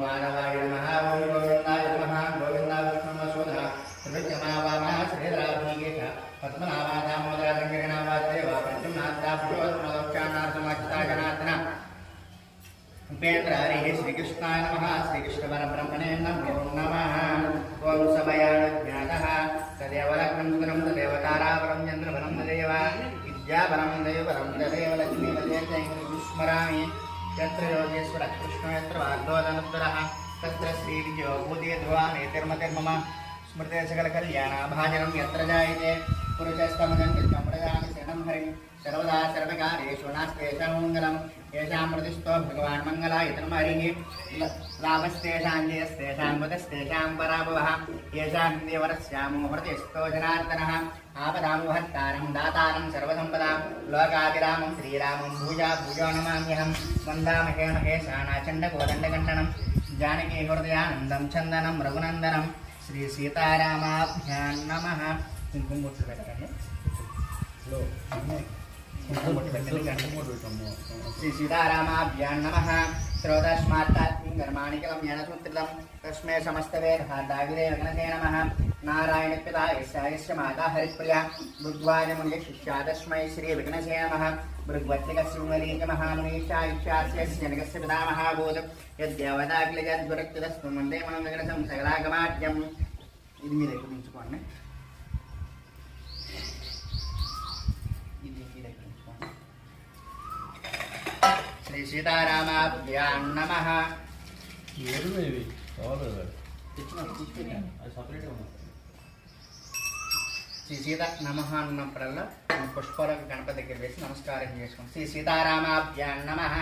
మాధవాయ నమః ఓం గోవిందాయ నమః గోవిందాయ విష్ణుమసోదః త్రివిక్రమావామః శ్రీధరాభికేశ పద్మనాభా దామోదర సంకీర్ణావాదేవ ప్రద్యుమ్నాథాభ్యోత్మదోక్షాణార్థమాచితా జనార్దన ఉపేంద్ర హరి శ్రీకృష్ణాయ నమః శ్రీకృష్ణ పరబ్రహ్మణే నమో నమః ఓం సమయాజ్ఞాతః తదేవ లగ్నం సుదనం తదేవ తారావరం చంద్రవరం తదేవ విద్యావరం దైవవరం తదేవ లక్ష్మీపదే స్మరామి यत्र योगेश्वर कृष्ण यत्र वाग्दोदनुत्तरः तत्र श्रीविजयो भूते ध्रुवानेतिर्मतिर्मम स्मृते सकलकल्याणाभाजनं यत्र जायते पुरुषस्तमजं कृष्णमृगामि शरणं हरिं सर्वदा सर्वकार्येषु नास्तेषां मङ्गलं येषां प्रतिष्ठो भगवान् मङ्गलायतनं हरिः रामस्तेषां जयस्तेषां बुधस्तेषां पराभवः येषां देवरस्यामो हृदयस्थो जनार्दनः आपदामुहत्तारं दातारं सर्वसम्पदां लोकाभिरामं श्रीरामं भूजा भूजो नमाम्यहं वन्दामहे महेशानाचण्डकोदण्डकण्ठनं जानकी हृदयानन्दं चन्दनं रघुनन्दनं श्री सीतारामाभ्यां नमः कुङ्कुमबొట్టు పెట్టండి श्री सीतारामाभ्यां नमः त्रयोदशमार्तात्म्यं कर्माणि कलं ज्ञानसूत्रितं तस्मै समस्तवेदाविदे गणते नमः नारायणपिता यस्य माता हरिप्रिया भृग्वाजमुनिः शिष्या तस्मै श्री विघ्नसे नमः भृग्वत्तिकस्य मुनीच महामुनीशायुष्यास्य जनकस्य पितामहः भूत् यद्देवताखिलजद्विरक्तिरस्तु वन्दे मनो विघ्नसं सकलागमाढ्यम् ఇది మీరు ఎక్కడ ఉంచుకోండి श्री सीतारामाभ्यां नमः श्री सीता नमः అన్నప్పుడల్లా పుష్పాలకు గణపతి దగ్గర వేసి నమస్కారం చేసుకోండి శ్రీ సీతారామాభ్యాం నమః